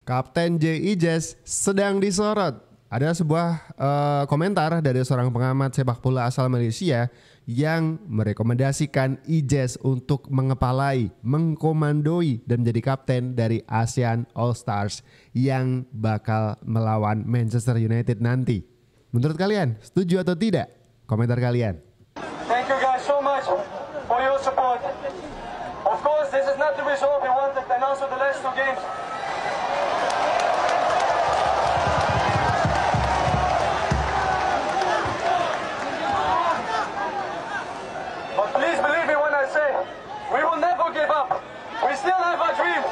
Kapten J.I. Jazz sedang disorot. Ada sebuah komentar dari seorang pengamat sepak bola asal Malaysia yang merekomendasikan Ijaz untuk mengepalai, mengkomandoi dan menjadi kapten dari ASEAN All Stars yang bakal melawan Manchester United nanti. Menurut kalian, setuju atau tidak? Komentar kalian. Thank you guys so much for your support. Of course, this is not the result we wanted, and also the last two games. But please believe me when I say, we will never give up. We still have our dream.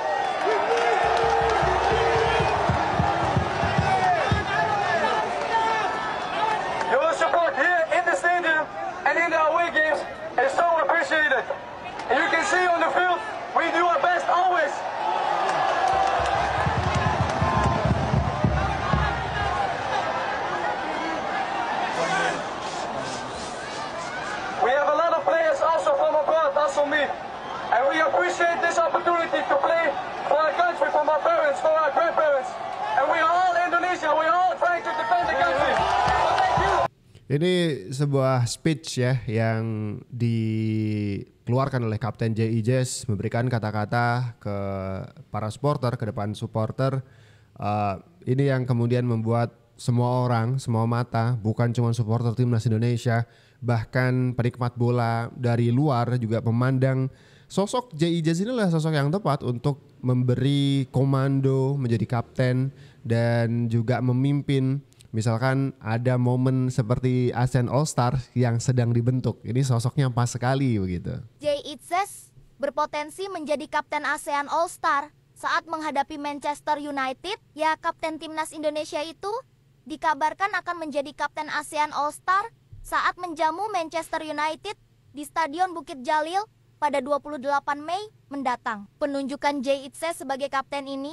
Your support here in the stadium and in the away games is so appreciated. And you can see on the field, we do our best always. We have a lot of players also from abroad, also me. And we appreciate this opportunity to play for our country, for our parents, for our grandparents. And we are all Indonesia, we are all trying to defend the country. So thank you. Ini sebuah speech ya yang dikeluarkan oleh Kapten J.I. Jazz, memberikan kata-kata ke para supporter, ke depan supporter. Ini yang kemudian membuat semua orang, semua mata, bukan cuma supporter timnas Indonesia, bahkan penikmat bola dari luar juga memandang sosok J.I. Jazz ini adalah sosok yang tepat untuk memberi komando, menjadi kapten dan juga memimpin. Misalkan ada momen seperti ASEAN All Star yang sedang dibentuk. Ini sosoknya pas sekali begitu. J.I. Jazz berpotensi menjadi kapten ASEAN All Star saat menghadapi Manchester United. Ya, kapten timnas Indonesia itu dikabarkan akan menjadi kapten ASEAN All Star saat menjamu Manchester United di Stadion Bukit Jalil pada 28 Mei mendatang. Penunjukan J.I. Jazz sebagai kapten ini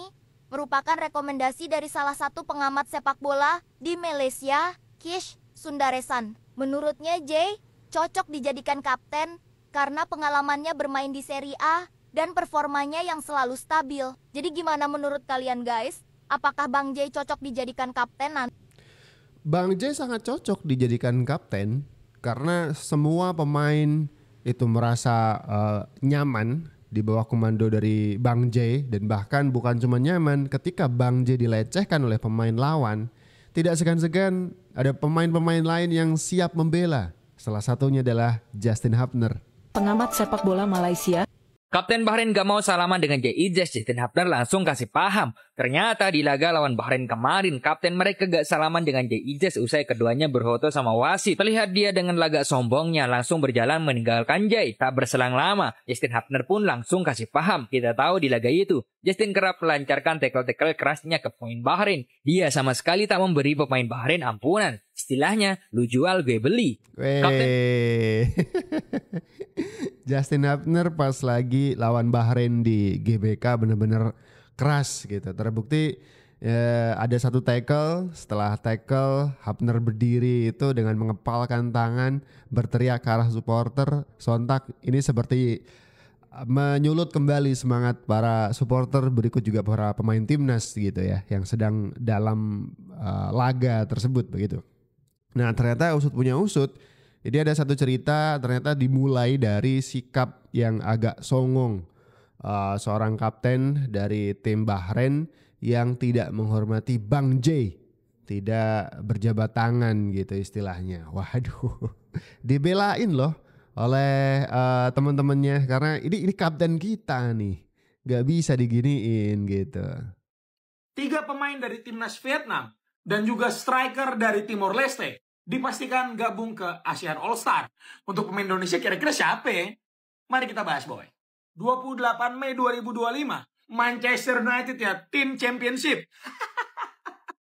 merupakan rekomendasi dari salah satu pengamat sepak bola di Malaysia, Kish Sundaresan. Menurutnya J cocok dijadikan kapten karena pengalamannya bermain di Serie A dan performanya yang selalu stabil. Jadi gimana menurut kalian guys? Apakah Bang J cocok dijadikan kapten nanti? Bang J sangat cocok dijadikan kapten karena semua pemain itu merasa nyaman di bawah komando dari Bang J, dan bahkan bukan cuma nyaman, ketika Bang J dilecehkan oleh pemain lawan, tidak segan-segan ada pemain-pemain lain yang siap membela. Salah satunya adalah Justin Hubner. Pengamat sepak bola Malaysia. Kapten Bahrain gak mau salaman dengan J.I. Jazz. Justin Hubner langsung kasih paham. Ternyata di laga lawan Bahrain kemarin, kapten mereka gak salaman dengan J.I. Jazz usai keduanya berfoto sama wasit. Terlihat dia dengan lagak sombongnya langsung berjalan meninggalkan J. Tak berselang lama, Justin Hubner pun langsung kasih paham. Kita tahu di laga itu, Justin kerap melancarkan tackle-tackle kerasnya ke pemain Bahrain. Dia sama sekali tak memberi pemain Bahrain ampunan. Istilahnya, lu jual gue beli. Justin Hubner pas lagi lawan Bahrain di GBK bener-bener keras gitu. Terbukti ada satu tackle, setelah tackle Hubner berdiri itu dengan mengepalkan tangan, berteriak ke arah supporter. Sontak ini seperti menyulut kembali semangat para supporter, berikut juga para pemain timnas gitu ya, yang sedang dalam laga tersebut begitu. Nah ternyata usut punya usut. Jadi ada satu cerita ternyata dimulai dari sikap yang agak songong seorang kapten dari tim Bahrain yang tidak menghormati Bang J, tidak berjabat tangan gitu istilahnya. Waduh, dibelain loh oleh teman-temannya karena ini kapten kita nih, gak bisa diginiin gitu. 3 pemain dari timnas Vietnam dan juga striker dari Timor Leste dipastikan gabung ke ASEAN All Star. Untuk pemain Indonesia kira-kira siapa ya? Mari kita bahas boy. 28 Mei 2025, Manchester United ya, tim championship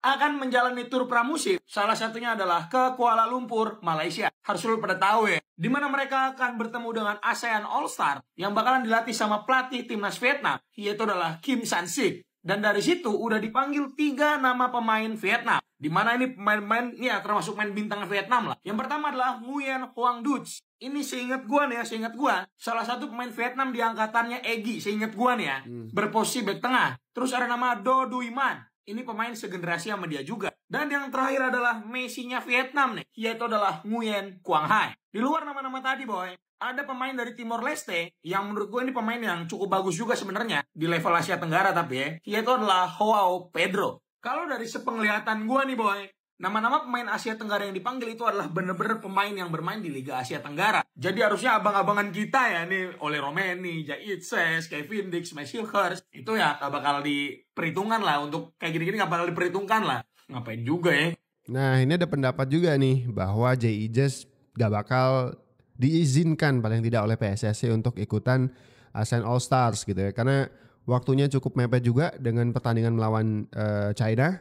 akan menjalani tur pramusim. Salah satunya adalah ke Kuala Lumpur, Malaysia. Harus lu pada tahu ya, di mana mereka akan bertemu dengan ASEAN All Star yang bakalan dilatih sama pelatih timnas Vietnam, yaitu adalah Kim San Sik. Dan dari situ udah dipanggil 3 nama pemain Vietnam. Di mana ini pemain-pemain ya termasuk main bintang Vietnam lah. Yang pertama adalah Nguyen Hoang Duc. Ini seingat gua nih ya, seingat gua salah satu pemain Vietnam di angkatannya Egy, seingat gua nih ya, berposisi bek tengah. Terus ada nama Do Duy Man. Ini pemain segenerasi sama dia juga. Dan yang terakhir adalah Messi-nya Vietnam nih, yaitu adalah Nguyen Quang Hai. Di luar nama-nama tadi, boy, ada pemain dari Timor Leste yang menurut gue ini pemain yang cukup bagus juga sebenarnya di level Asia Tenggara tapi ya, yaitu adalah Joao Pedro. Kalau dari sepenglihatan gue nih, boy, nama-nama pemain Asia Tenggara yang dipanggil itu adalah bener-bener pemain yang bermain di Liga Asia Tenggara. Jadi harusnya abang-abangan kita ya nih, Ole Romeni, Jai Itses, Kevin Dix, Messi Hurst, itu ya gak bakal diperhitungkan lah untuk kayak gini-gini, gak bakal diperhitungkan lah. Ngapain juga ya. Nah ini ada pendapat juga nih bahwa Jai Ijes gak bakal diizinkan paling tidak oleh PSSI untuk ikutan ASEAN All Stars gitu ya. Karena waktunya cukup mepet juga dengan pertandingan melawan China.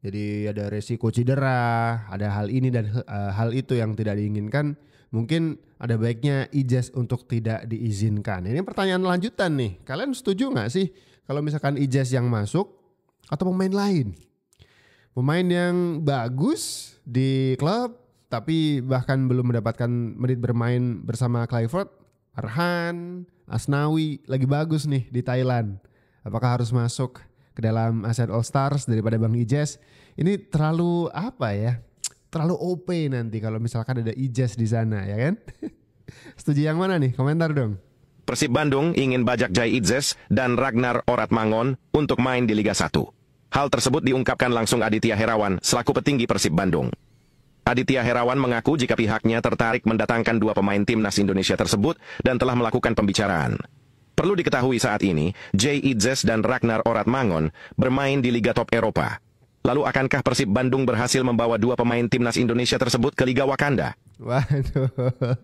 Jadi ada resiko cedera, ada hal ini dan hal itu yang tidak diinginkan. Mungkin ada baiknya Ijes untuk tidak diizinkan. Ini pertanyaan lanjutan nih. Kalian setuju gak sih kalau misalkan Ijes yang masuk atau pemain lain? Pemain yang bagus di klub tapi bahkan belum mendapatkan menit bermain bersama Clifford, Arhan, Asnawi lagi bagus nih di Thailand. Apakah harus masuk ke dalam ASEAN All Stars daripada Bang Ijes? Ini terlalu apa ya? Terlalu OP nanti kalau misalkan ada Ijes di sana ya kan? Setuju yang mana nih? Komentar dong. Persib Bandung ingin bajak Jai Itzes dan Ragnar Oratmangun untuk main di Liga 1. Hal tersebut diungkapkan langsung Aditya Herawan selaku petinggi Persib Bandung. Aditya Herawan mengaku jika pihaknya tertarik mendatangkan dua pemain timnas Indonesia tersebut dan telah melakukan pembicaraan. Perlu diketahui saat ini, Jai Itzes dan Ragnar Oratmangun bermain di Liga Top Eropa. Lalu akankah Persib Bandung berhasil membawa dua pemain timnas Indonesia tersebut ke Liga Wakanda? Waduh,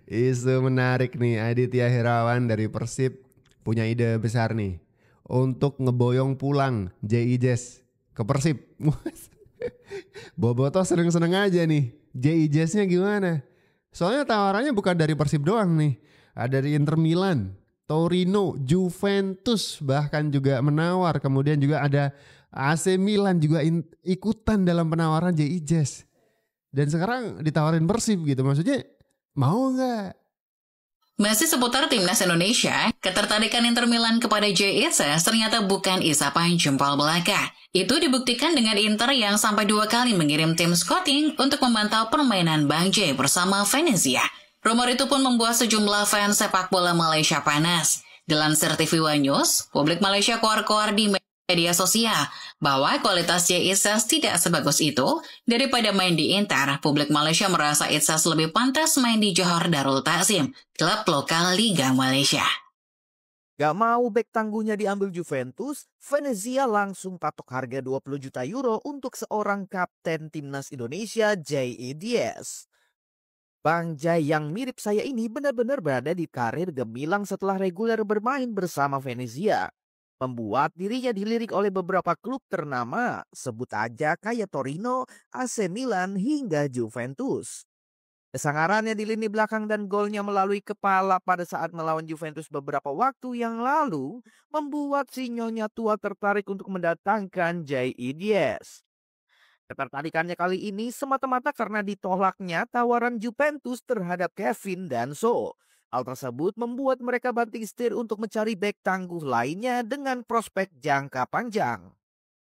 isu menarik nih. Aditya Herawan dari Persib punya ide besar nih untuk ngeboyong pulang Jai Ijes ke Persib. Boboto seneng-seneng aja nih. Jai Ijesnya gimana? Soalnya tawarannya bukan dari Persib doang nih. Ada dari Inter Milan, Torino, Juventus bahkan juga menawar. Kemudian juga ada AC Milan juga ikutan dalam penawaran Jai Ijes. Dan sekarang ditawarin Persib gitu. Maksudnya mau nggak? Masih seputar timnas Indonesia, ketertarikan Inter Milan kepada Jai Itzes ternyata bukan isapan jempol belaka. Itu dibuktikan dengan Inter yang sampai 2 kali mengirim tim scouting untuk memantau permainan Bang Jai bersama Venezia. Rumor itu pun membuat sejumlah fans sepak bola Malaysia panas. Dilansir TV One News, publik Malaysia koar-koar di media sosial bahwa kualitas Jai Itzes tidak sebagus itu. Daripada main di Inter, publik Malaysia merasa Itzes lebih pantas main di Johor Darul Takzim, klub lokal Liga Malaysia. Gak mau bek tangguhnya diambil Juventus, Venezia langsung patok harga 20 juta euro untuk seorang kapten timnas Indonesia, Jai Ijes. Bang Jai yang mirip saya ini benar-benar berada di karir gemilang setelah reguler bermain bersama Venezia. Membuat dirinya dilirik oleh beberapa klub ternama, sebut aja kayak Torino, AC Milan hingga Juventus. Kesangarannya di lini belakang dan golnya melalui kepala pada saat melawan Juventus beberapa waktu yang lalu membuat si Nyonya tua tertarik untuk mendatangkan Jai Ijes. Ketertarikannya kali ini semata-mata karena ditolaknya tawaran Juventus terhadap Kevin Danso. Hal tersebut membuat mereka banting setir untuk mencari bek tangguh lainnya dengan prospek jangka panjang.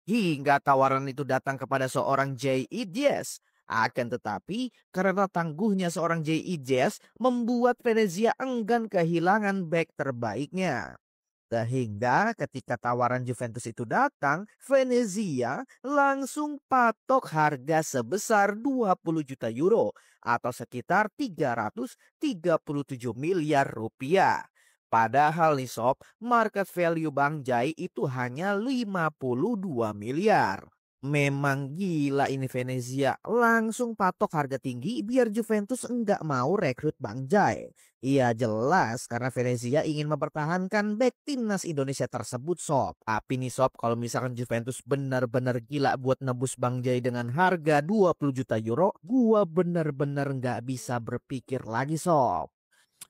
Hingga tawaran itu datang kepada seorang Jai Ijes. Akan tetapi karena tangguhnya seorang Jai Ijes membuat Venezia enggan kehilangan bek terbaiknya. Sehingga ketika tawaran Juventus itu datang, Venezia langsung patok harga sebesar 20 juta euro atau sekitar 337 miliar rupiah. Padahal nih sob, market value Bang Jai itu hanya 52 miliar. Memang gila ini Venezia, langsung patok harga tinggi biar Juventus enggak mau rekrut Bang Jai. Iya jelas karena Venezia ingin mempertahankan bek timnas Indonesia tersebut sob. Tapi nih sob, kalau misalkan Juventus benar-benar gila buat nebus Bang Jai dengan harga 20 juta euro, gua benar-benar nggak bisa berpikir lagi sob.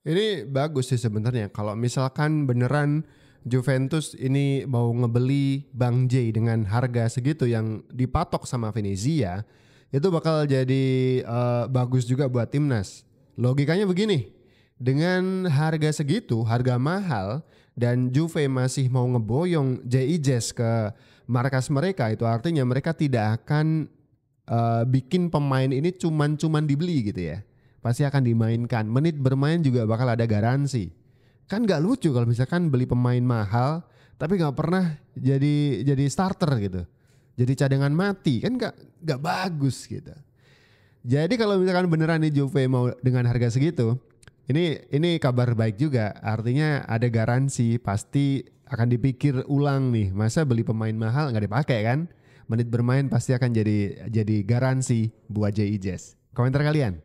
Ini bagus sih sebenarnya kalau misalkan beneran Juventus ini mau ngebeli Bang J dengan harga segitu yang dipatok sama Venezia, itu bakal jadi bagus juga buat timnas. Logikanya begini, dengan harga segitu, harga mahal, dan Juve masih mau ngeboyong JIJS ke markas mereka, itu artinya mereka tidak akan bikin pemain ini cuman dibeli gitu ya. Pasti akan dimainkan, menit bermain juga bakal ada garansi. Kan gak lucu kalau misalkan beli pemain mahal tapi gak pernah jadi starter gitu. Jadi cadangan mati, kan gak bagus gitu. Jadi kalau misalkan beneran nih Juve mau dengan harga segitu, ini kabar baik juga. Artinya ada garansi, pasti akan dipikir ulang nih. Masa beli pemain mahal gak dipakai kan? Menit bermain pasti akan jadi garansi buat JIJS. Komentar kalian?